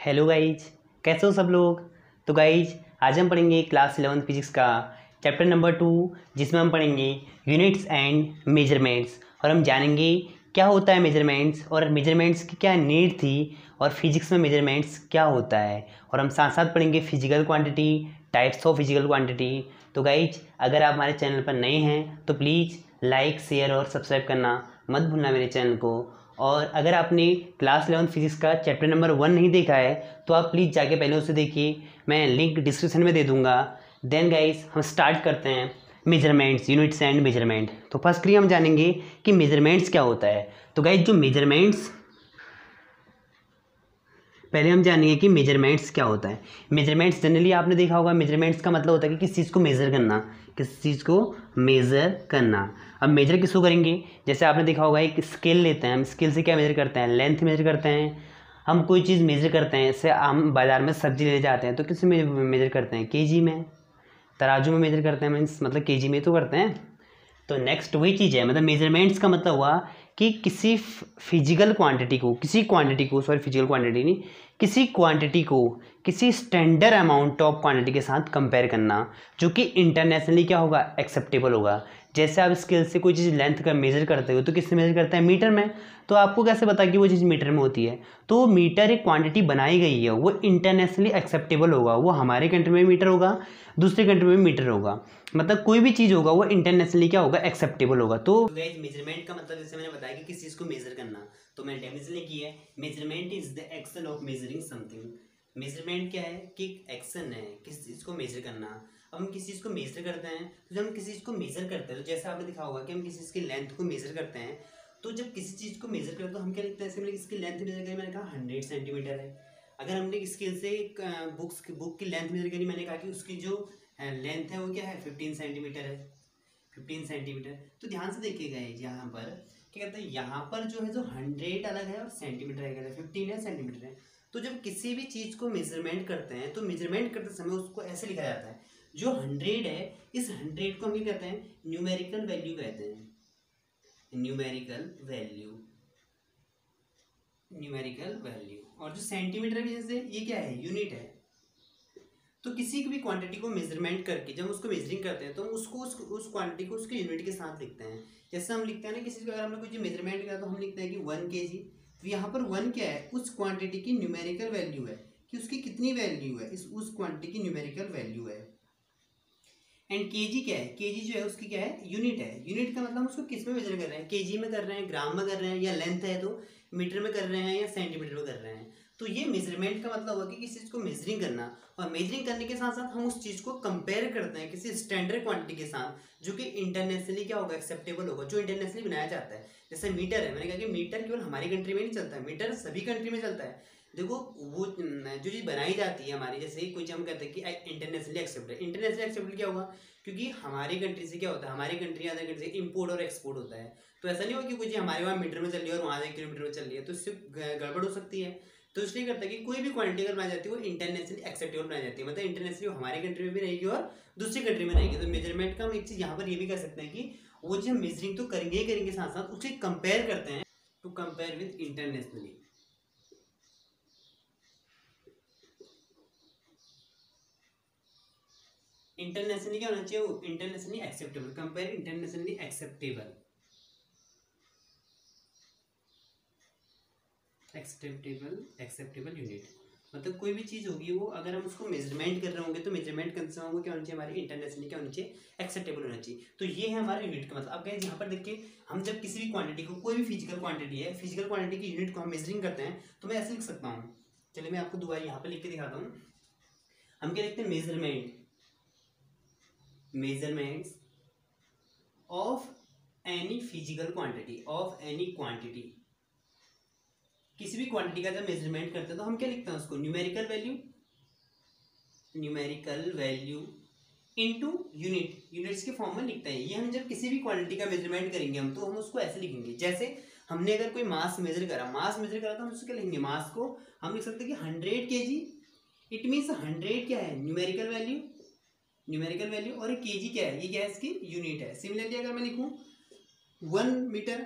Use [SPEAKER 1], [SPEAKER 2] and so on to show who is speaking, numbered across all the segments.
[SPEAKER 1] Hello guys, कैसे हो सब लोग। तो गाइज आज हम पढ़ेंगे क्लास 11 फिजिक्स का चैप्टर नंबर 2, जिसमें हम पढ़ेंगे यूनिट्स एंड मेजरमेंट्स। और हम जानेंगे क्या होता है मेजरमेंट्स और मेजरमेंट्स की क्या नीड थी और फिजिक्स में मेजरमेंट्स क्या होता है। और हम साथ साथ पढ़ेंगे physical quantity, types of physical quantity. तो गाइज अगर आप हमारे चैनल पर नए हैं तो प्लीज़ लाइक, शेयर और सब्सक्राइब करना मत भूलना मेरे चैनल को। और अगर आपने क्लास 11 फिजिक्स का चैप्टर नंबर 1 नहीं देखा है तो आप प्लीज़ जाके पहले उसे देखिए, मैं लिंक डिस्क्रिप्शन में दे दूंगा। देन गाइस हम स्टार्ट करते हैं मेजरमेंट्स, यूनिट्स एंड मेजरमेंट। तो फर्स्टली हम जानेंगे कि मेजरमेंट्स क्या होता है। तो गाइस जो मेजरमेंट्स, पहले हम जानेंगे कि मेजरमेंट्स क्या होता है। मेजरमेंट्स जनरली आपने देखा होगा, मेजरमेंट्स का मतलब होता है कि किस चीज़ को मेज़र करना, किस चीज़ को मेज़र करना। अब मेजर किसको करेंगे, जैसे आपने देखा होगा एक स्केल लेते हैं, हम स्केल से क्या मेजर करते हैं, लेंथ मेजर करते हैं। हम कोई चीज़ मेजर करते हैं, जैसे हम बाज़ार में सब्जी लेने जाते हैं तो किस में मेजर करते हैं, केजी में। तराजू में मेजर करते हैं, मीन्स मतलब केजी में तो करते हैं। तो नेक्स्ट वही चीज़ है, मतलब मेजरमेंट्स का मतलब हुआ कि किसी फिजिकल क्वांटिटी को, किसी क्वांटिटी को, सॉरी फिजिकल क्वांटिटी नहीं, किसी क्वांटिटी को किसी स्टैंडर्ड अमाउंट ऑफ क्वांटिटी के साथ कंपेयर करना, जो कि इंटरनेशनली क्या होगा, एक्सेप्टेबल होगा। जैसे आप स्केल से कोई चीज़ लेंथ का मेजर करते हो तो किससे मेजर करते हैं, मीटर में। तो आपको कैसे पता कि वो चीज़ मीटर में होती है, तो मीटर एक क्वांटिटी बनाई गई है, वो इंटरनेशनली एक्सेप्टेबल होगा। वो हमारे कंट्री में मीटर होगा, दूसरे कंट्री में मीटर होगा, मतलब कोई भी चीज़ होगा वो इंटरनेशनली क्या होगा, एक्सेप्टेबल होगा। तो गाइस मेजरमेंट का मतलब जैसे मैंने बताया कि किस चीज़ को मेजर करना, तो मैंने डेफिनेशन लिखी है, measurement is the action of measuring something. Measurement क्या है कि एक्शन है किस चीज़ को मेजर करना। अब हम किसी चीज़ को मेजर करते हैं, तो जब हम किसी चीज़ को मेजर करते हैं तो जैसे आपने दिखा होगा कि हम किसी चीज़ की लेंथ को मेजर करते हैं। तो जब किसी चीज़ को मेजर करते हैं तो हम क्या लिखते हैं, जैसे मैंने इसकी लेंथ मेजर करी, मैंने कहा 100 सेंटीमीटर है। अगर हमने स्केल से एक बुक की लेंथ मेजर करी, मैंने कहा कि उसकी जो लेंथ है वो क्या है, 15 सेंटीमीटर है, 15 सेंटीमीटर। तो ध्यान से देखिएगा यहाँ पर क्या कहते हैं, यहाँ पर जो है जो 100 अलग है और सेंटीमीटर अलग है, 15 है सेंटीमीटर है। तो जब किसी भी चीज़ को मेजरमेंट करते हैं तो मेजरमेंट करते समय उसको ऐसे लिखा जाता है, जो 100 है इस 100 को हम क्या कहते हैं, न्यूमेरिकल वैल्यू कहते हैं, न्यूमेरिकल वैल्यू, न्यूमेरिकल वैल्यू। और जो सेंटीमीटर भी जैसे ये क्या है, यूनिट है। तो किसी भी क्वांटिटी को मेजरमेंट करके जब उसको मेजरिंग करते हैं तो हम उसको उस क्वांटिटी को उसके यूनिट के साथ लिखते हैं। जैसे हम लिखते हैं ना किसी को, अगर हमने कुछ मेजरमेंट किया तो हम लिखते हैं कि 1 kg। तो यहाँ पर 1 क्या है, उस क्वांटिटी की न्यूमेरिकल वैल्यू है, कि उसकी कितनी वैल्यू है, इस उस क्वांटिटी की न्यूमेरिकल वैल्यू है। एंड केजी क्या है, केजी जो है उसकी क्या है, यूनिट है। यूनिट का मतलब उसको किस में मेजर कर रहे हैं, केजी में कर रहे हैं, ग्राम में कर रहे हैं, या लेंथ है तो मीटर में कर रहे हैं या सेंटीमीटर में कर रहे हैं। तो ये मेजरमेंट का मतलब हुआ कि किसी चीज़ को मेजरिंग करना। और मेजरिंग करने के साथ साथ हम उस चीज़ को कंपेयर करते हैं किसी स्टैंडर्ड क्वांटिटी के साथ, जो कि इंटरनेशनली क्या होगा, एक्सेप्टेबल होगा, जो इंटरनेशनली बनाया जाता है। जैसे मीटर है, मैंने कहा कि मीटर केवल हमारी कंट्री में नहीं चलता है, मीटर सभी कंट्री में चलता है। देखो वो जो चीज़ बनाई जाती है हमारी, जैसे कोई चीज़ हम कहते हैं कि इंटरनेशनली एक्सेप्टेड, इंटरनेशनली एक्सेप्टेड क्या होगा, क्योंकि हमारी कंट्री से क्या होता है, हमारी कंट्री अदर कंट्री से इंपोर्ट और एक्सपोर्ट होता है। तो ऐसा नहीं होगा कि कुछ हमारे वहाँ मीटर में चल रही है और वहाँ 1 किलोमीटर में चल रही है, तो इससे गड़बड़ हो सकती है। तो इसलिए करता है कि कोई भी क्वांटिटी अगर बनाई जाती है वो इंटरनेशनली एक्सेप्टेबल बनाई जाती है, मतलब इंटरनेशनली हमारी कंट्री में भी रहेगी और दूसरी कंट्री में रहेगी। तो मेजरमेंट का हम एक चीज़ यहाँ पर ये भी कर सकते हैं कि वो चीज़ हम मेजरिंग तो करेंगे ही करेंगे, साथ साथ उसे कंपेयर करते हैं, to compare with internationally. Internationally क्या होना चाहिए, वो internationally acceptable, compare internationally acceptable, acceptable unit. मतलब कोई भी चीज़ होगी वो अगर हम उसको मेजरमेंट कर रहे होंगे तो मेजरमेंट करते समय हमको क्या होना चाहिए, हमारी इंटरनेशनली क्या होना चाहिए, एक्सेप्टेबल होना चाहिए। तो ये है हमारा यूनिट का मतलब। अब गाइस यहाँ पर देखिए, हम जब किसी भी क्वांटिटी को, कोई भी फिजिकल क्वांटिटी है, फिजिकल क्वांटिटी की यूनिट को हम मेजरिंग करते हैं तो मैं ऐसे लिख सकता हूँ। चलिए मैं आपको दोबारा यहाँ पर लिख के दिखाता हूँ। हम क्या लिखते हैं, measurement, measurements of any physical quantity, of any quantity, किसी भी क्वांटिटी का जब मेजरमेंट करते हैं तो हम क्या लिखते हैं उसको, numerical value, numerical value into unit, units के फॉर्म में लिखते हैं। ये हम जब किसी भी क्वांटिटी का मेजरमेंट करेंगे हम, तो हम उसको ऐसे लिखेंगे। जैसे हमने अगर कोई मास मेजर करा, मास मेजर करा तो हम उसको क्या लिखेंगे, मास को हम लिख सकते हैं कि 100 kg। इट मीन्स 100 क्या है, न्यूमेरिकल वैल्यू, न्यूमेरिकल वैल्यू, और केजी क्या है, ये क्या है, इसकी यूनिट है। सिमिलरली अगर मैं लिखूं 1 मीटर,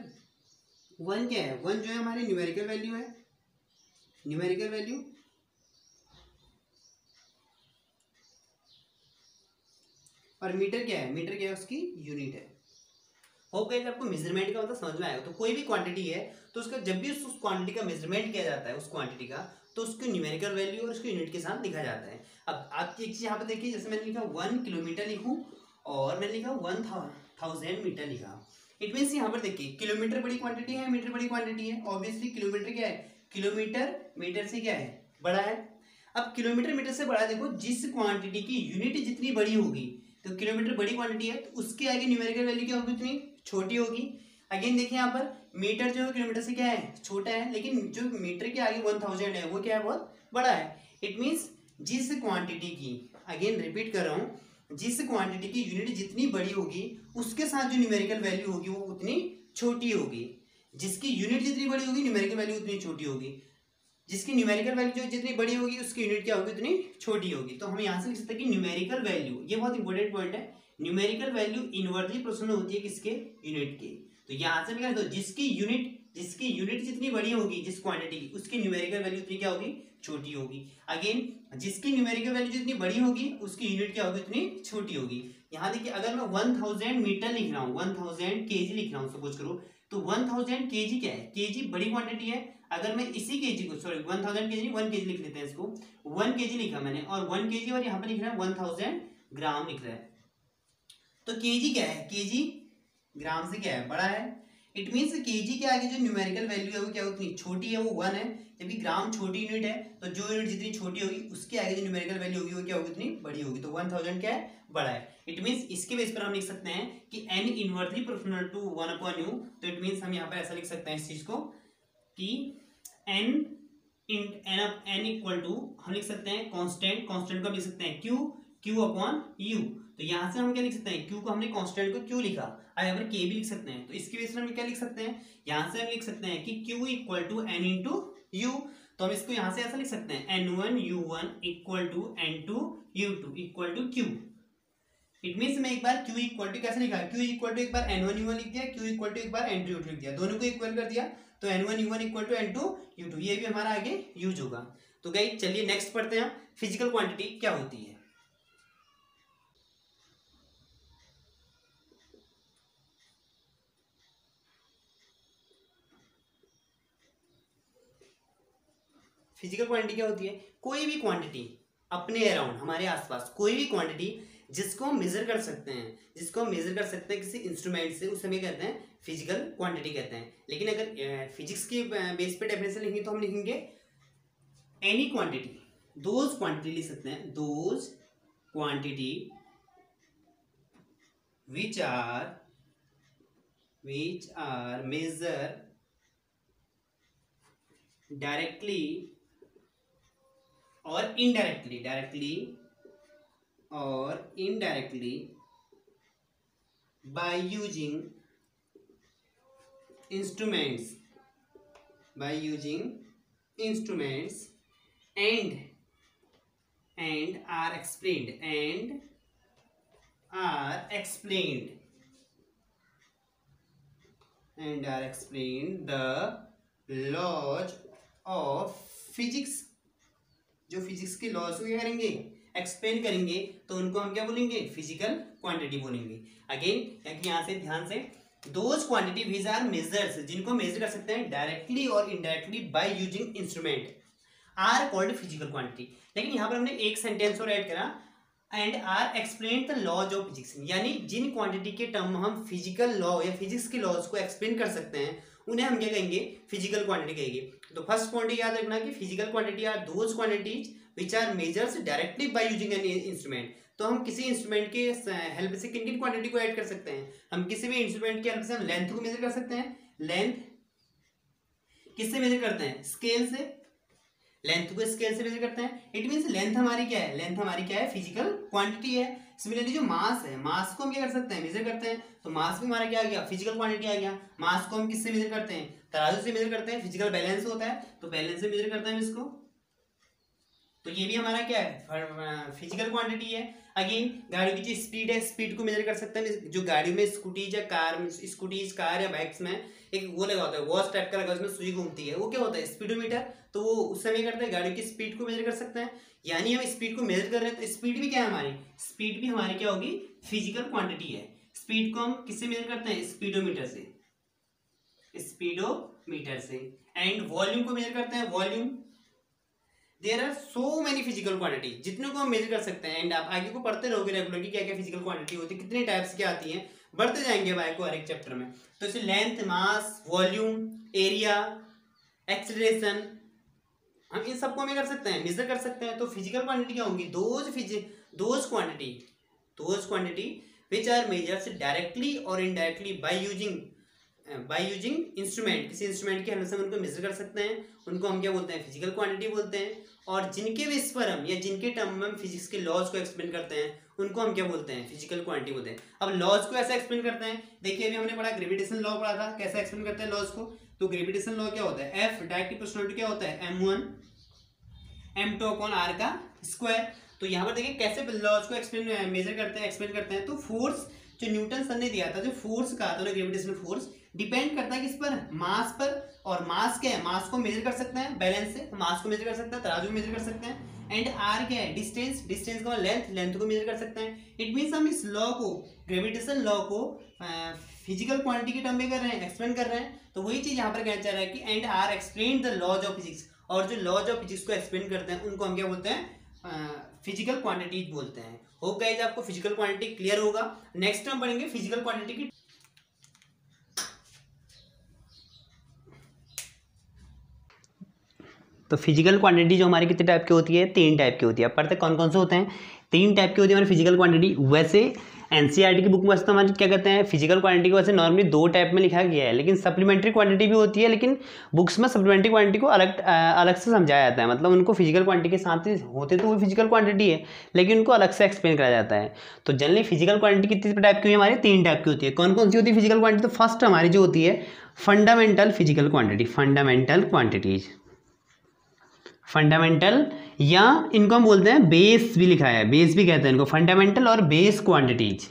[SPEAKER 1] 1 क्या है, 1 जो है हमारी न्यूमेरिकल वैल्यू है, न्यूमेरिकल वैल्यू, और मीटर क्या है, मीटर क्या है, उसकी यूनिट है। होप गाइस आपको मेजरमेंट का मतलब समझ में आएगा। तो कोई भी क्वांटिटी है तो उसका जब भी उस क्वांटिटी का मेजरमेंट किया जाता है उस क्वांटिटी का, तो उसको न्यूमेरिकल वैल्यू और उसको यूनिट के साथ लिखा जाता है। अब आप एक चीज यहाँ पे देखिए, जैसे मैंने लिखा 1 किलोमीटर लिखूं और मैंने लिखा 1000 मीटर लिखा। इट मीन्स यहाँ पर देखिए किलोमीटर बड़ी क्वांटिटी है, मीटर बड़ी क्वांटिटी है। ऑब्वियसली किलोमीटर क्या है, किलोमीटर मीटर से क्या है, बड़ा है। अब किलोमीटर मीटर से बड़ा, देखो जिस क्वांटिटी की यूनिट जितनी बड़ी होगी, तो किलोमीटर बड़ी क्वांटिटी है तो उसके आगे न्यूमेरिकल वैल्यू क्या होगी, उतनी छोटी होगी। अगेन देखिए यहाँ पर मीटर जो है किलोमीटर से क्या है, छोटा है, लेकिन जो मीटर के आगे 1000 है वो क्या है, बहुत बड़ा है। इट मीन्स जिस क्वांटिटी की, अगेन रिपीट कर रहा हूँ, जिस क्वांटिटी की यूनिट जितनी बड़ी होगी उसके साथ जो न्यूमेरिकल वैल्यू होगी वो उतनी छोटी होगी। जिसकी यूनिट जितनी बड़ी होगी न्यूमेरिकल वैल्यू उतनी छोटी होगी। जिसकी न्यूमेरिकल वैल्यू जो जितनी बड़ी होगी उसकी यूनिट क्या होगी, उतनी छोटी होगी। तो हम यहाँ से लिख सकते हैं कि न्यूमेरिकल वैल्यू, ये बहुत इंपॉर्टेंट पॉइंट है, न्यूमेरिकल वैल्यू इनवर्सली प्रोपोर्शनल होती है किसके, यूनिट के। तो यहाँ से क्या है, तो जिसकी यूनिट जितनी बड़ी होगी जिस क्वांटिटी की, उसकी न्यूमेरिकल वैल्यू उतनी क्या होगी, छोटी होगी। अगेन जिसकी न्यूमेरिकल वैल्यू जितनी बड़ी होगी उसकी यूनिट क्या होगी, उतनी छोटी होगी। यहाँ देखिए अगर मैं 1000 मीटर लिख रहा हूँ, 1000 केजी लिख रहा हूँ सपोज करो, तो 1000 केजी क्या है, केजी बड़ी क्वांटिटी है। अगर मैं इसी केजी को, सॉरी 1000 केजी 1 केजी लिख लेते हैं इसको, 1 केजी लिखा मैंने, और 1 केजी और यहाँ पर लिख रहा है 1000 ग्राम लिख रहा है। तो केजी क्या है, केजी ग्राम से क्या है, बड़ा है। इट मीन्स केजी के आगे जो न्यूमेरिकल वैल्यू है वो क्या, उतनी छोटी है, वो 1 है। जबकि ग्राम छोटी यूनिट है, तो जो यूनिट जितनी छोटी होगी उसके आगे जो न्यूमेरिकल वैल्यू होगी वो क्या होगी, उतनी बड़ी होगी। तो 1000 क्या है, बड़ा है। इट मीन्स इसके बेस पर हम लिख सकते हैं कि n inversely proportional to 1/u। तो इट मीन्स हम यहाँ पर ऐसा लिख सकते हैं इस चीज को कि n इक्वल टू, हम लिख सकते हैं कांस्टेंट को हम लिख सकते हैं q/u। तो यहां से हम क्या लिख सकते हैं, q को हमने कांस्टेंट को q लिखा, अब यहाँ पर k भी लिख सकते हैं। तो इसके बेस पर हम क्या लिख सकते हैं, यहां से हम लिख सकते हैं कि q equal to n into u. तो हम इसको यहां से ऐसा लिख सकते हैं n1u1 equal to n2u2 equal to q। It means मैं एक बार q इक्वल टू कैसे लिखा, q इक्वल टू एक बार n1u1 लिख दिया, q इक्वल टू एक बार n2u2 लिख दिया, दोनों को इक्वल कर दिया, तो n1u1 इक्वल टू n2u2, ये भी हमारा आगे यूज होगा। तो गाइस चलिए नेक्स्ट पढ़ते हैं, फिजिकल क्वांटिटी क्या होती है। फिजिकल क्वांटिटी क्या होती है, कोई भी क्वांटिटी अपने अराउंड, हमारे आसपास कोई भी क्वांटिटी जिसको हम मेजर कर सकते हैं, किसी इंस्ट्रूमेंट से, उसे हम क्या कहते हैं, फिजिकल क्वांटिटी कहते हैं। लेकिन अगर फिजिक्स के बेस पे डेफिनेशन लिखेंगे तो हम लिखेंगे एनी क्वांटिटी, दोज क्वांटिटी लिख सकते हैं, those quantity which are measure directly और indirectly, by using instruments, and are explained the laws of physics। जो फिजिक्स के लॉज को क्या करेंगे, एक्सप्लेन करेंगे, तो उनको हम क्या बोलेंगे, फिजिकल क्वांटिटी बोलेंगे। अगेन यहाँ से ध्यान से, those quantity which are measures, जिनको मेजर कर सकते हैं डायरेक्टली और indirectly by using instrument, are called physical quantity. लेकिन यहाँ पर हमने एक सेंटेंस और ऐड करा, and are explain the laws of physics, यानी जिन क्वांटिटी के टर्म हम फिजिकल लॉ या फिजिक्स के लॉज को एक्सप्लेन कर सकते हैं उन्हें हम क्या कहेंगे, फिजिकल क्वांटिटी कहेंगे। तो फर्स्ट पॉइंट याद रखना कि physical quantity are those quantities which are measures directly by using an instrument. तो हम किसी इंस्ट्रूमेंट के हेल्प से किन किन क्वांटिटी को ऐड कर सकते हैं, हम किसी भी इंस्ट्रूमेंट की हेल्प से हम लेंथ को मेजर कर सकते हैं। लेंथ किससे मेजर करते हैं, स्केल से, लेंथ को स्केल से मेजर करते हैं। इट मींस लेंथ हमारी क्या है, फिजिकल क्वांटिटी है। सिमिलरली जो मास है, मास को हम क्या कर सकते हैं, मेजर करते हैं। तो मास भी हमारा क्या आ गया, फिजिकल क्वांटिटी आ गया। मास को हम किससे मेजर करते हैं, तराजू से मेजर करते हैं। फिजिकल बैलेंस होता है तो बैलेंस से मेजर करते हैं इसको। तो ये भी हमारा क्या है, फिजिकल क्वांटिटी है। अगेन गाड़ियों की जो स्पीड है, स्पीड को मेजर कर सकते हैं। जो गाड़ियों में स्कूटीज या कार या बाइक्स में एक वो लगा होता है, वॉच टाइप का लगा, उसमें सुई घूमती है, वो क्या होता है, स्पीडोमीटर। तो वो उससे क्या करते हैं, गाड़ियों की स्पीड को मेजर कर सकते हैं। यानी हम स्पीड को मेजर कर रहे हैं, तो स्पीड भी क्या है हमारी, स्पीड भी हमारी क्या होगी, फिजिकल क्वांटिटी है। स्पीड को हम किससे मेजर करते हैं, स्पीडोमीटर से, स्पीडोमीटर से। एंड वॉल्यूम को मेजर करते हैं, volume. There are so many physical quantity, जितने को हम मेजर कर सकते हैं। एंड आप आगे को पढ़ते रहोगे रेगुलर की क्या क्या फिजिकल क्वांटिटी होती है, कितने टाइप्स की आती हैं, बढ़ते जाएंगे भाई को हर एक चैप्टर में। तो इसे लेंथ, मास, वॉल्यूम, एरिया, एक्सेलरेशन, हम इन सबको हमें कर सकते हैं, मेजर कर सकते हैं। तो फिजिकल क्वांटिटी क्या होंगी, those quantity which are measured directly और इनडायरेक्टली बाय यूजिंग इंस्ट्रूमेंट, किसी इंस्ट्रूमेंट की हेल्प से हम उनको मेजर कर सकते हैं, उनको हम क्या बोलते हैं, फिजिकल क्वांटिटी बोलते हैं। और जिनके बेस पर हम या जिनके टर्म में हम फिजिक्स के लॉज को एक्सप्लेन करते हैं, उनको हम क्या बोलते हैं, फिजिकल क्वांटिटी बोलते हैं। अब लॉज को ऐसा एक्सप्लेन करते हैं, देखिए अभी हमने पढ़ा ग्रेविटेशन लॉ पढ़ा था, कैसा एक्सप्लेन करते हैं लॉज को। तो ग्रेविटेशन लॉ क्या होता है, एफ डायरेक्ट प्रोपोर्शनल क्या होता है, m1 m2 अपॉन r का स्क्वायर। तो यहाँ पर देखिए कैसे लॉज को एक्सप्लेन करते हैं। तो फोर्स जो न्यूटन सर ने दिया था, जो फोर्स कहा था ग्रेविटेशनल फोर्स, डिपेंड करता है किस पर, मास पर। और मास क्या है, मास को मेजर कर सकते हैं बैलेंस से, मास को मेजर कर सकते हैं, तराजू को मेजर कर सकते हैं। एंड आर क्या है, डिस्टेंस का लेंथ को मेजर कर सकते हैं। इट मीन्स हम इस लॉ को, ग्रेविटेशन लॉ को फिजिकल क्वांटिटी के टर्म में कर रहे हैं, एक्सप्लेन कर रहे हैं। तो वही चीज यहाँ पर कहना चाह रहा है कि and are explain the laws of physics, और जो लॉज ऑफ फिजिक्स को एक्सप्लेन करते हैं उनको हम क्या बोलते हैं, फिजिकल क्वांटिटीज बोलते हैं। होप गाइस आपको फिजिकल क्वांटिटी क्लियर होगा। नेक्स्ट हम पढ़ेंगे फिजिकल क्वांटिटी की। तो फिजिकल क्वांटिटी जो हमारी कितने टाइप की होती है, 3 टाइप की होती है। अब पढ़ते कौन कौन से होते हैं, 3 टाइप की होती है हमारी फिजिकल क्वांटिटी। वैसे एनसीईआरटी की बुक में वैसे तो हमारे क्या कहते हैं, फिजिकल क्वांटिटी को वैसे नॉर्मली 2 टाइप में लिखा गया है, लेकिन सप्लीमेंट्री क्वांटिटी भी होती है। लेकिन बुक्स में सप्लीमेंट्री क्वांटिटी को अलग से समझाया जाता है, मतलब उनको फिजिकल क्वांटिटी के साथ ही होते तो वो फिजिकल क्वांटिटी है, लेकिन उनको अलग से एक्सप्लेन कराया जाता है। तो जनरली फिजिकल क्वांटिटी कितनी टाइप की हमारी, 3 टाइप की होती है। कौन कौन सी होती है फिजिकल क्वांटिटी, तो फर्स्ट हमारी जो होती है फंडामेंटल फिजिकल क्वांटिटी, फंडामेंटल, या इनको हम बोलते हैं बेस भी लिखा है, बेस भी कहते हैं इनको, फंडामेंटल और बेस क्वांटिटीज,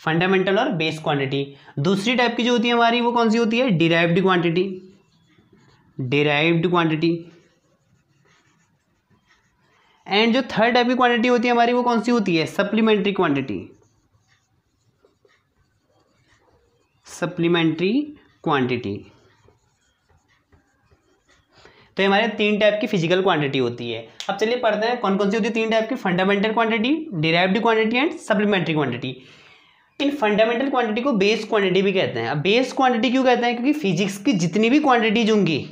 [SPEAKER 1] फंडामेंटल और बेस क्वांटिटी। दूसरी टाइप की जो होती है हमारी वो कौन सी होती है, डिराइव्ड क्वांटिटी। एंड जो थर्ड टाइप की क्वांटिटी होती है हमारी वो कौन सी होती है, सप्लीमेंट्री क्वांटिटी। तो ये हमारे 3 टाइप की फिजिकल क्वांटिटी होती है। अब चलिए पढ़ते हैं कौन कौन सी होती है 3 टाइप की, fundamental quantity, derived quantity and supplementary quantity. In fundamental quantity को बेस क्वांटिटी भी कहते हैं। अब बेस क्वांटिटी क्यों कहते हैं, क्योंकि फिजिक्स की जितनी भी क्वांटिटीज होंगी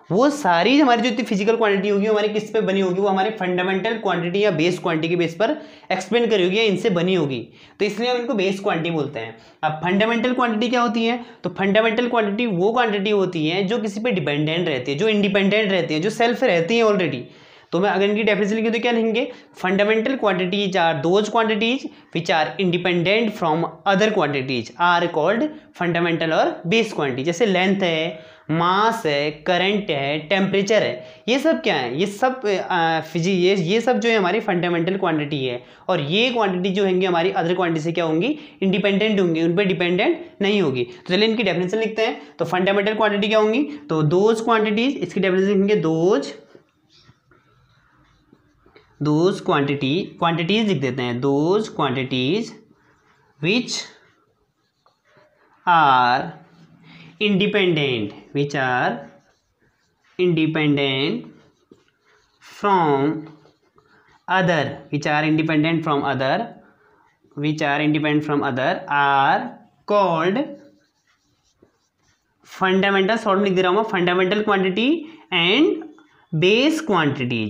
[SPEAKER 1] वो सारी हमारी जो इतनी फिजिकल क्वांटिटी होगी हमारी किस पे बनी होगी, वो हमारे फंडामेंटल क्वांटिटी या बेस क्वांटिटी के बेस पर एक्सप्लेन करी होगी या इनसे बनी होगी। तो इसलिए हम इनको बेस क्वांटिटी बोलते हैं। अब फंडामेंटल क्वांटिटी क्या होती है, तो फंडामेंटल क्वांटिटी वो क्वांटिटी होती है जो किसी पे डिपेंडेंट रहती है, जो इंडिपेंडेंट रहती है, जो सेल्फ रहती है ऑलरेडी। तो मैं अगर इनकी डेफिनेशन लिखूँ तो क्या लिखेंगे, fundamental quantities are those quantities which are independent from other quantities are called fundamental और बेस क्वांटिटी। जैसे लेंथ है, मास है, करंट है, टेम्परेचर है, ये सब क्या है, ये सब ये सब जो है हमारी फंडामेंटल क्वांटिटी है। और ये क्वांटिटी जो होंगी हमारी अदर क्वांटिटी से क्या होंगी, इंडिपेंडेंट होंगी, उन पर डिपेंडेंट नहीं होगी। तो चलिए इनकी डेफिनेशन लिखते हैं। तो फंडामेंटल क्वांटिटी क्या होंगी, तो दोज क्वांटिटीज, इसकी डेफिनेशन लिखेंगे दोज क्वांटिटीज लिख देते हैं, those quantities which are independent from other are called fundamental, short में लिख दे रहा हूँ मैं, fundamental quantity and base quantity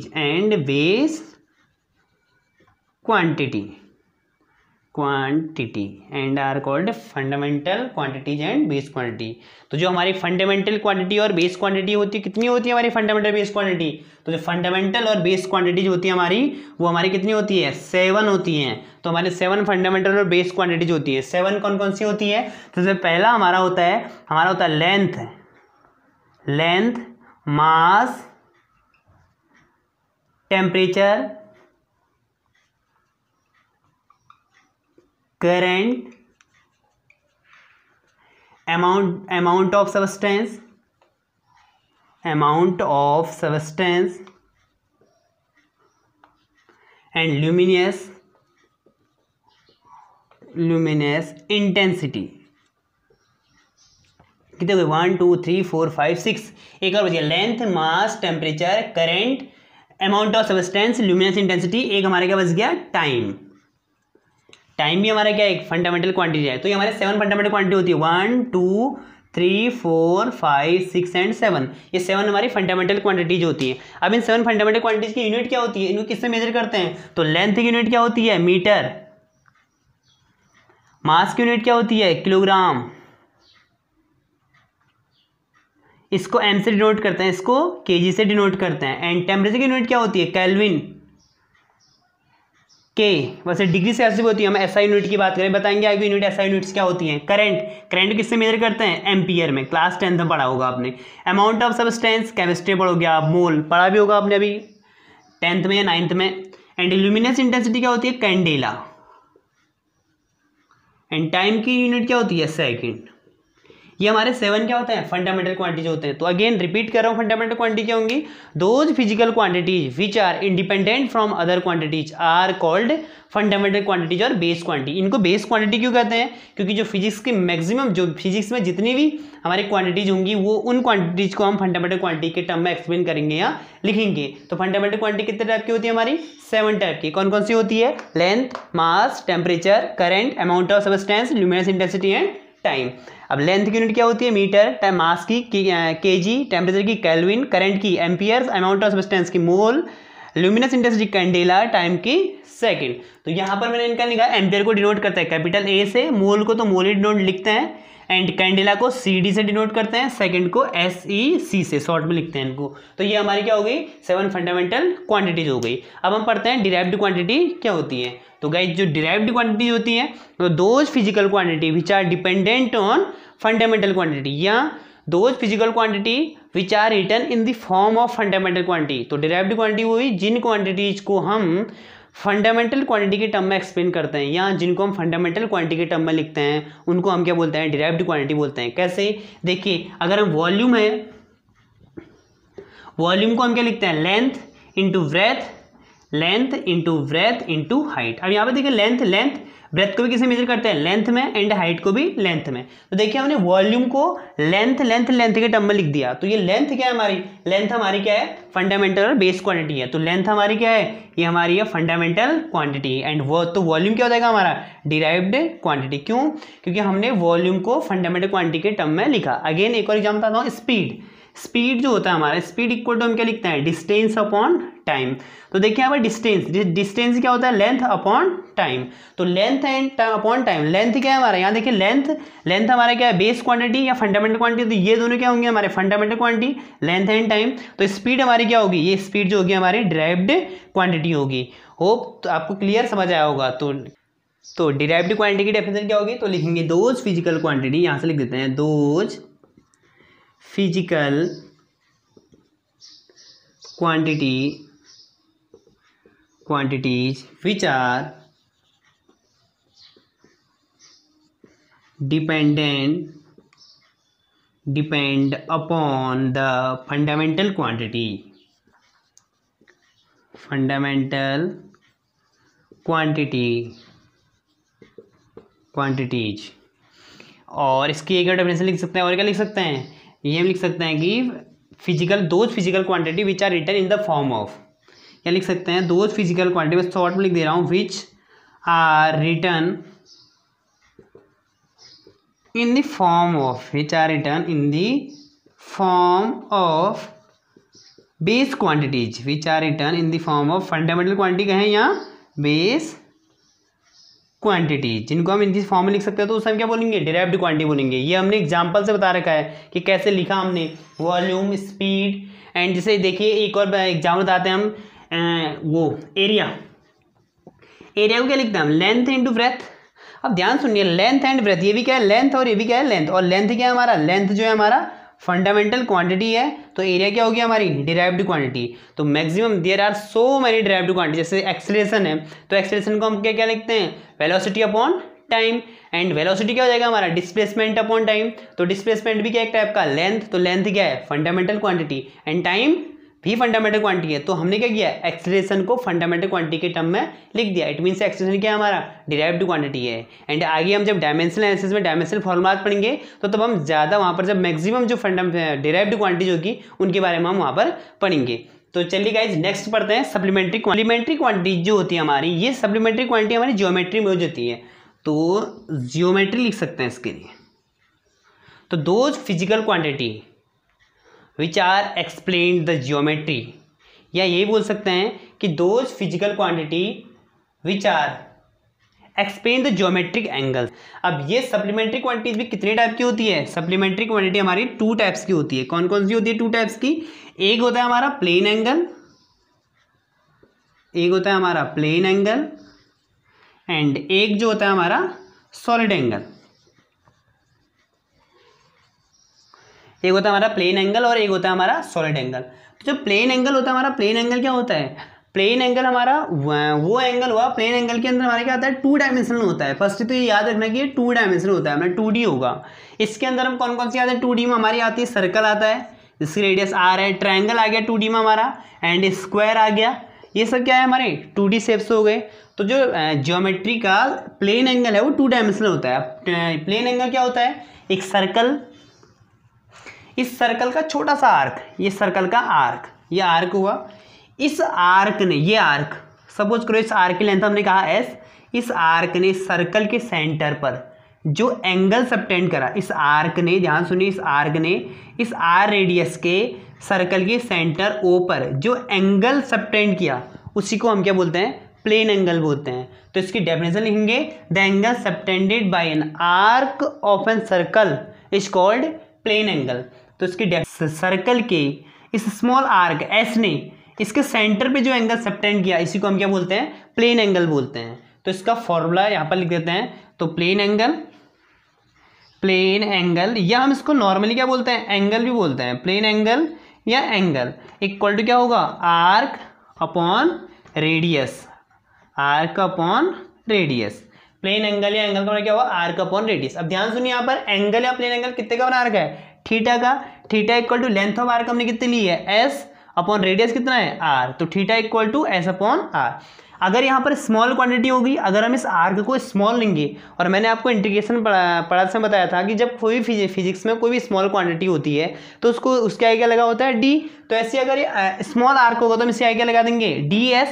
[SPEAKER 1] and are called fundamental quantities and base quantity. तो जो हमारी फंडामेंटल क्वांटिटी और बेस क्वांटिटी होती है, कितनी होती है हमारी फंडामेंटल बेस क्वांटिटी, तो जो फंडामेंटल और बेस क्वांटिटी होती है हमारी, वो हमारी कितनी होती है, 7 होती हैं। तो हमारे 7 फंडामेंटल और बेस क्वांटिटीज होती है। 7 कौन कौन सी होती है, तो सबसे पहला हमारा होता है length, mass, temperature, current, amount of substance and luminous intensity। कितने हो गए? 1 2 3 4 5 6। एक और बचिए, length, mass, temperature, current, amount of substance, luminous intensity. एक हमारे क्या बच गया? टाइम। टाइम भी हमारा क्या एक फंडामेंटल क्वांटिटी है। तो ये हमारे 7 फंडामेंटल क्वांटिटी होती है, 1 2 3 4 5 6 एंड 7। ये 7 हमारी फंडामेंटल क्वांटिटीज होती है। अब इन 7 फंडामेंटल क्वांटिटीज की यूनिट क्या होती है? इनको किससे मेजर करते हैं? तो लेंथ की यूनिट क्या होती है? मीटर। मास की यूनिट क्या होती है? किलोग्राम। इसको एम से डिनोट करते हैं, इसको केजी से डिनोट करते हैं। एंड टेम्परेचर की यूनिट क्या होती है? केल्विन। के वैसे डिग्री सेल्सियस होती है। हम एसआई यूनिट की बात करें, बताएंगे आगे यूनिट एसआई यूनिट्स क्या होती हैं। करंट किससे मेजर करते हैं? एम्पियर में। क्लास 10th में पढ़ा होगा आपने। अमाउंट ऑफ सब्सटेंस केमिस्ट्री पढ़ोगे आप, मोल पढ़ा भी होगा आपने अभी 10th में या 9th में। एंड ल्यूमिनस इंटेंसिटी क्या होती है? कैंडेला। एंड टाइम की यूनिट क्या होती है? सेकेंड। ये हमारे 7 क्या होते हैं? फंडामेंटल क्वांटिटीज होते हैं। तो अगेन रिपीट कर रहा हूँ, फंडामेंटल क्वांटिटी क्या होंगी? Those physical quantities which are independent from other quantities are called fundamental quantities और बेस क्वांटिटी। इनको बेस क्वांटिटी क्यों कहते हैं? क्योंकि जो फिजिक्स की मैक्सिमम, जो फिजिक्स में जितनी भी हमारी क्वांटिटीज होंगी, वो उन क्वांटिटीज को हम फंडामेंटल क्वांटिटी के टर्म में एक्सप्लेन करेंगे या लिखेंगे। तो फंडामेंटल क्वांटिटी कितने टाइप की होती है हमारी? 7 टाइप की। कौन कौन सी होती है? Length, mass, temperature, current, amount of substance, luminous intensity and time. अब लेंथ की यूनिट क्या होती है? मीटर, मास की केजी, टेम्परेचर की केल्विन, करंट की एम्पियर्स, अमाउंट ऑफ सब्सटेंस की मोल, ल्यूमिनस इंटेंसिटी कैंडेला, टाइम की सेकंड। तो यहाँ पर मैंने इनका लिखा एम्पियर को डिनोट करता है कैपिटल ए से, मोल को तो मोल ही डिनोट लिखते हैं, एंड कैंडेला को CD से डिनोट करते हैं, सेकंड को SEC से शॉर्ट में लिखते हैं इनको। तो ये हमारी क्या हो गई? 7 फंडामेंटल क्वांटिटीज हो गई। अब हम पढ़ते हैं डिराइव्ड क्वांटिटी क्या होती है। तो गाइस जो डिराइव्ड क्वांटिटी होती है, तो those physical quantity which are dependent on fundamental quantity, या those physical quantity which are written in the form of fundamental quantity. तो डिराइव्ड क्वांटिटी हुई जिन क्वांटिटीज को हम फंडामेंटल क्वांटिटी के टर्म में एक्सप्लेन करते हैं, या जिनको हम फंडामेंटल क्वांटिटी के टर्म में लिखते हैं, उनको हम क्या बोलते हैं? डिराइव्ड क्वांटिटी बोलते हैं। कैसे? देखिए, अगर हम वॉल्यूम है, वॉल्यूम को हम क्या लिखते हैं? Length into breadth, length into breadth into height. अब यहाँ पे देखिए, लेंथ ब्रेथ को भी किसे मेजर करते हैं? लेंथ में, एंड हाइट को भी लेंथ में। तो देखिए हमने वॉल्यूम को लेंथ के टर्म में लिख दिया। तो ये लेंथ क्या है हमारी? लेंथ हमारी क्या है? फंडामेंटल और बेस क्वांटिटी है। तो लेंथ हमारी क्या है? ये हमारी है फंडामेंटल क्वांटिटी। एंड वो तो वॉल्यूम क्या हो जाएगा हमारा? Derived quantity. क्यों? क्योंकि हमने वॉल्यूम को फंडामेंटल क्वांटिटी के टर्म में लिखा। अगेन एक और एग्जाम्पल बताता हूँ, स्पीड जो होता है हमारा, स्पीड इक्वल टू हम क्या लिखते हैं? Distance upon time. तो देखिए यहाँ पर डिस्टेंस क्या होता है? Length upon time. तो length and upon time. Length क्या है हमारा? यहाँ देखिए, लेंथ हमारा क्या है? बेस क्वांटिटी या फंडामेंटल क्वांटिटी। तो ये दोनों क्या होंगे हमारे? Fundamental quantity, length and time. तो स्पीड हमारी क्या होगी? ये स्पीड जो होगी हमारी डिराइव्ड क्वांटिटी होगी। होप तो आपको क्लियर समझ आया होगा। तो डिराइव्ड क्वांटिटी की डेफिनेशन क्या होगी? तो लिखेंगे दोज फिजिकल क्वांटिटी, यहाँ से लिख देते हैं those physical quantities which are depend upon the fundamental quantities। और इसकी एक डेफिनेशन लिख सकते हैं, और क्या लिख सकते हैं? ये हम लिख सकते हैं कि those physical quantity which are written in the form of, क्या लिख सकते हैं? दोज फिजिकल क्वांटिटी, मैं शॉर्ट में लिख दे रहा हूँ, which are written in the form of base quantities, which are written in the form of fundamental quantity कहें या बेस क्वांटिटी, जिनको हम इस फॉर्म में लिख सकते हैं। तो उस टाइम क्या बोलेंगे? डिराइव्ड क्वांटिटी बोलेंगे। ये हमने एग्जांपल से बता रखा है कि कैसे लिखा हमने, वॉल्यूम, स्पीड, एंड जैसे देखिए एक और एग्जाम्पल बताते हैं हम, वो एरिया को क्या लिखते हैं हम? Length into breadth. अब ध्यान सुनिए, लेंथ एंड ब्रेथ, ये भी क्या है? लेंथ, और ये भी क्या है? लेंथ। और लेंथ क्या है हमारा? लेंथ जो है हमारा फंडामेंटल क्वांटिटी है तो एरिया क्या होगी हमारी डिराइव्ड क्वांटिटी। तो maximum there are so many derived quantity. जैसे एक्सेलरेशन है तो एक्सेलरेशन को हम क्या क्या लिखते हैं, velocity upon time, and velocity क्या हो जाएगा हमारा डिस्प्लेसमेंट अपॉन टाइम। तो डिस्प्लेसमेंट भी क्या एक टाइप का लेंथ, तो लेंथ क्या है फंडामेंटल क्वांटिटी, एंड टाइम भी फंडामेंटल क्वांटिटी है। तो हमने क्या किया एक्सेलरेशन को फंडामेंटल क्वांटिटी के टर्म में लिख दिया। इट मीन्स एक्सेलरेशन क्या हमारा डिराइव्ड क्वांटिटी है। एंड आगे हम जब डायमेंशनल एनालिसिस में डायमेंशनल फॉर्मूलाज पढ़ेंगे तो तब हम ज़्यादा वहाँ पर जब मैक्सिमम जो डिराइव्ड क्वांटिटी होगी उनके बारे में हम वहाँ पर पढ़ेंगे। तो चलिए गाइज नेक्स्ट पढ़ते हैं सप्लीमेंट्री क्वांटिटी जो होती है हमारी, ये सप्लीमेंट्री क्वांटिटी हमारी ज्योमेट्री में यूज होती है। तो ज्योमेट्री लिख सकते हैं इसके लिए। तो those physical quantity which are explained the geometry, या ये बोल सकते हैं कि those physical quantity which are explain the geometric angle. अब ये सप्लीमेंट्री क्वांटिटीज भी कितने टाइप की होती है, सप्लीमेंट्री क्वांटिटी हमारी 2 टाइप्स की होती है। कौन कौन सी होती है 2 टाइप्स की, एक होता है हमारा प्लेन एंगल, एक होता है हमारा प्लेन एंगल, एंड एक जो होता है हमारा सॉलिड एंगल। एक होता है हमारा प्लेन एंगल और एक होता है हमारा सॉलिड एंगल। तो जो प्लेन एंगल होता है हमारा, प्लेन एंगल क्या होता है, प्लेन एंगल हमारा वो एंगल हुआ, प्लेन एंगल के अंदर हमारा क्या आता है 2 डायमेंशनल होता है। फर्स्ट तो ये याद रखना कि ये 2 डायमेंशनल होता है, हमारा 2D होगा। इसके अंदर हम कौन कौन सी आते हैं 2D में हमारी आती है, सर्कल आता है जिसकी रेडियस R है, ट्रायंगल आ गया 2D में हमारा, एंड स्क्वायर आ गया। ये सब क्या है हमारे 2D शेप्स हो गए। तो जो ज्योमेट्री का प्लेन एंगल है वो 2 डायमेंशनल होता है। प्लेन एंगल क्या होता है, एक सर्कल, इस सर्कल का छोटा सा आर्क, ये सर्कल का आर्क, ये आर्क हुआ, इस आर्क ने, ये आर्क सपोज करो इस आर्क की लेंथ हमने कहा S, इस आर्क ने सर्कल के सेंटर पर जो एंगल सबटेंड करा, इस आर्क ने, ध्यान सुनिए, इस आर्क ने इस R रेडियस के सर्कल के सेंटर O पर जो एंगल सबटेंड किया उसी को हम क्या बोलते हैं, प्लेन एंगल बोलते हैं। तो इसकी डेफिनेशन लिखेंगे, the angle subtended by an arc of an circle is called plane angle. तो इसकी सर्कल के इस स्मॉल आर्क S ने इसके सेंटर पे जो एंगल सबटेंड किया इसी को हम क्या बोलते हैं, प्लेन एंगल बोलते हैं। तो इसका फॉर्मूला यहाँ पर लिख देते हैं। तो प्लेन एंगल या हम इसको नॉर्मली क्या बोलते हैं, एंगल भी बोलते हैं, प्लेन एंगल या एंगल इक्वल टू क्या होगा, arc upon radius, arc upon radius. Plane angle या एंगल का क्या हुआ, आर्क अपॉन रेडियस। अब ध्यान सुनिए, यहाँ पर एंगल या प्लेन एंगल कितने का बना रखा है, थीटा का। Theta equal to length of arc हमने कितनी ली है, S अपॉन रेडियस कितना है, R। तो theta equal to S upon R। अगर यहाँ पर स्मॉल क्वांटिटी होगी, अगर हम इस आर्क को स्मॉल लेंगे, और मैंने आपको इंटीग्रेशन पढ़ा से बताया था कि जब कोई भी फिजिक्स में कोई भी स्मॉल क्वांटिटी होती है तो उसको उसके आगे क्या लगा होता है D। तो ऐसे अगर ये स्मॉल आर्क होगा तो हम इसके आगे क्या लगा देंगे, DS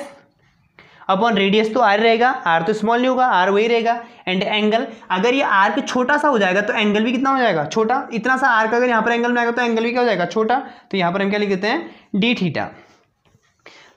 [SPEAKER 1] अपॉन रेडियस, तो R रहेगा, R तो स्मॉल नहीं होगा, R वही रहेगा। एंड एंगल, अगर ये आर्क छोटा सा हो जाएगा तो एंगल भी कितना हो जाएगा, छोटा। इतना सा आर्क अगर यहाँ पर एंगल बनाएगा तो एंगल भी क्या हो जाएगा, छोटा। तो यहाँ पर हम क्या लिख देते हैं, डी थीटा।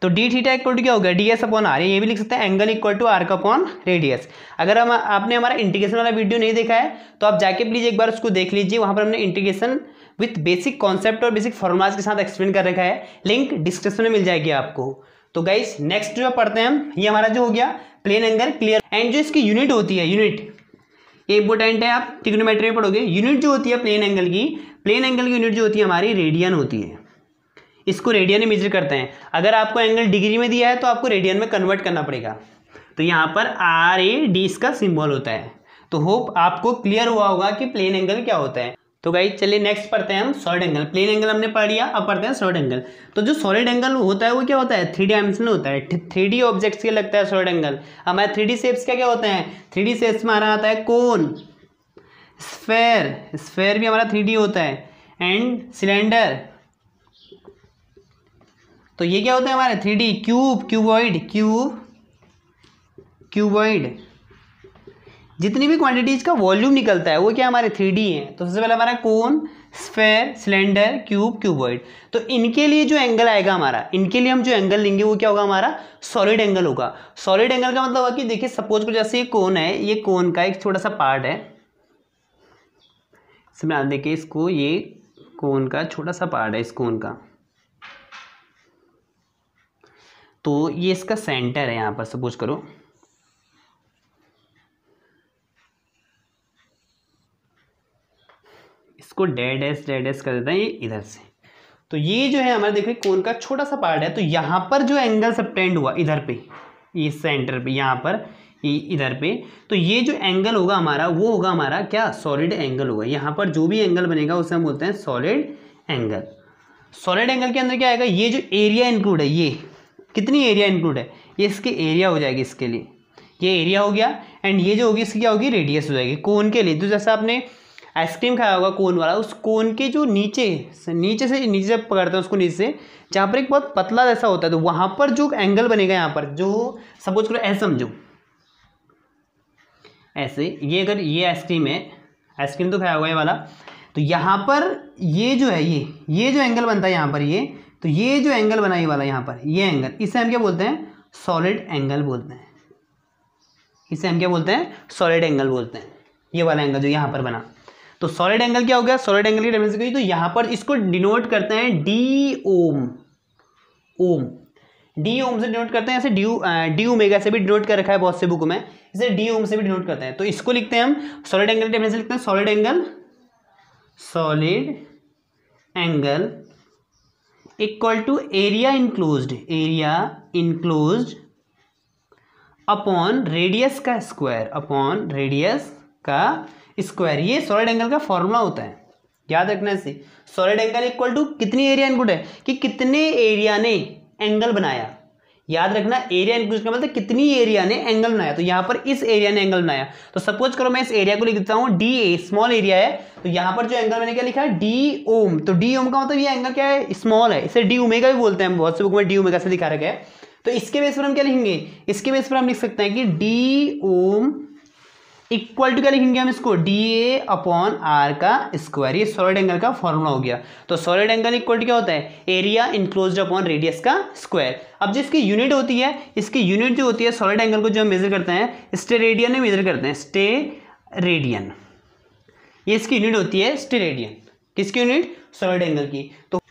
[SPEAKER 1] तो डी थीटा इक्वल टू क्या होगा, DS अपॉन R। ये भी लिख सकते हैं angle equal to arc upon radius. अगर हम आपने हमारा इंटीग्रेशन वाला वीडियो नहीं देखा है तो आप जाके प्लीज एक बार उसको देख लीजिए, वहाँ पर हमने इंटीग्रेशन विथ बेसिक कॉन्सेप्ट और बेसिक फॉर्मूलाज के साथ एक्सप्लेन कर रखा है, लिंक डिस्क्रिप्शन में मिल जाएगी आपको। तो गाइस नेक्स्ट जो पढ़ते हैं हम, ये हमारा जो हो गया प्लेन एंगल क्लियर। एंड जो इसकी यूनिट होती है, यूनिट ये इंपॉर्टेंट है, आप ट्रिग्नोमेट्री में पढ़ोगे। यूनिट जो होती है प्लेन एंगल की, प्लेन एंगल की यूनिट जो होती है हमारी रेडियन होती है। इसको रेडियन में मेजर करते हैं। अगर आपको एंगल डिग्री में दिया है तो आपको रेडियन में कन्वर्ट करना पड़ेगा। तो यहाँ पर RAD इसका सिंबल होता है। तो होप आपको क्लियर हुआ होगा कि प्लेन एंगल क्या होता है। तो गाइस चलिए नेक्स्ट पढ़ते हैं हम सॉलिड एंगल। प्लेन एंगल हमने पढ़ लिया, अब पढ़ते हैं सॉलिड एंगल। तो जो सॉलिड एंगल होता है वो क्या होता है, 3 डायमेंशनल होता है। 3D ऑब्जेक्ट्स के लगता है सॉलिड एंगल। हमारे 3D शेप्स क्या क्या होते हैं, 3D शेप्स में हमारा आता है कोन, स्फेयर, स्फेयर भी हमारा 3D होता है, एंड सिलेंडर। तो ये क्या होता है हमारे 3D, क्यूब, क्यूबॉइड, क्यूबॉइड। जितनी भी क्वांटिटीज का वॉल्यूम निकलता है वो क्या हमारे 3D है। तो सबसे पहले हमारा कोन, स्फेयर, सिलेंडर, क्यूब, क्यूबॉइड। तो इनके लिए जो एंगल आएगा हमारा, इनके लिए हम जो एंगल लेंगे वो क्या होगा हमारा, सॉलिड एंगल होगा। सॉलिड एंगल का मतलब होगा कि देखिए सपोज को जैसे ये कोन है, ये कोन का एक छोटा सा पार्ट है, देखिए इसको, ये कोन का छोटा सा पार्ट है, इस कोन का। तो ये इसका सेंटर है, यहाँ पर सपोज करो इसको डैश कर देते हैं ये इधर से। तो ये जो है हमारा देखो कोन का छोटा सा पार्ट है, तो यहाँ पर जो एंगल सबटेंड हुआ इधर पे, ये सेंटर पे यहाँ पर इधर पे, तो ये जो एंगल होगा हमारा वो होगा हमारा क्या, सॉलिड एंगल होगा। यहाँ पर जो भी एंगल बनेगा उसे हम बोलते हैं सॉलिड एंगल। सॉलिड एंगल के अंदर क्या आएगा, ये जो एरिया इंक्लूड है, ये कितनी एरिया इंक्लूड है, ये इसकी एरिया हो जाएगी, इसके लिए ये एरिया हो गया, एंड ये जो होगी इसकी क्या होगी, रेडियस हो जाएगी कोन के लिए। तो जैसा आपने आइसक्रीम खाया होगा कोन वाला, उस कोन के जो नीचे से पकड़ते हैं उसको नीचे से, जहाँ पर एक बहुत पतला जैसा होता है, तो वहाँ पर जो एंगल बनेगा यहाँ पर, जो सपोज करो ऐसे समझो, ऐसे ये अगर ये आइसक्रीम है, आइसक्रीम तो खाया होगा ये वाला, तो यहाँ पर ये जो है ये जो एंगल बनता है यहाँ पर, ये तो ये जो एंगल बना ये वाला यहाँ पर, ये एंगल, इसे हम क्या बोलते हैं, सॉलिड एंगल बोलते हैं। इसे हम क्या बोलते हैं, सॉलिड एंगल बोलते हैं, ये वाला एंगल जो यहाँ पर बना। तो सॉलिड एंगल क्या हो गया, सॉलिड एंगल की डेफिनेशन कही, तो यहाँ पर इसको डिनोट करते हैं डी ओम, डी ओम से डिनोट करते हैं, ऐसे डी ओमेगा से भी डिनोट कर रखा है बहुत से बुक में, इसे डी ओम से भी डिनोट करते हैं। तो इसको लिखते हैं हम सॉलिड एंगल की डेफिनेशन लिखते हैं, solid angle equal to area enclosed upon radius का स्क्वायर, ये सॉलिड एंगल का फॉर्मूला होता है, याद रखना इसे। सॉलिड एंगल इक्वल टू कितनी एरिया इंक्लूड है, कि कितने एरिया ने एंगल बनाया, याद रखना एरिया इंक्लूड का मतलब कितनी एरिया ने एंगल बनाया। तो यहाँ पर इस एरिया ने एंगल बनाया, तो सपोज करो मैं इस एरिया को लिख देता हूँ डी ए, स्मॉल एरिया है, तो यहाँ पर जो एंगल मैंने क्या लिखा है, डी ओम, तो डी ओम का मतलब ये एंगल क्या है, स्मॉल है, इसे डी ओमेगा भी बोलते हैं, बहुत से बुक में डी ओमेगा से दिखा रखा है। तो इसके बेस पर हम क्या लिखेंगे, इसके बेस पर हम लिख सकते हैं कि डी ओम इक्वल टू क्या लिखेंगे हम इसको, डी ए अपॉन आर का स्क्वायर, ये सॉलिड एंगल का फॉर्मूला हो गया। तो सॉलिड एंगल इक्वल टू क्या होता है, एरिया इनक्लोज्ड अपॉन रेडियस का स्क्वायर। अब जिसकी यूनिट होती है, इसकी यूनिट जो होती है सॉलिड एंगल को जो हम मेजर करते हैं स्टेरेडियन में मेजर करते हैं, स्टेरेडियन, ये इसकी यूनिट होती है स्टेरेडियन, किसकी यूनिट, सॉलिड एंगल की। तो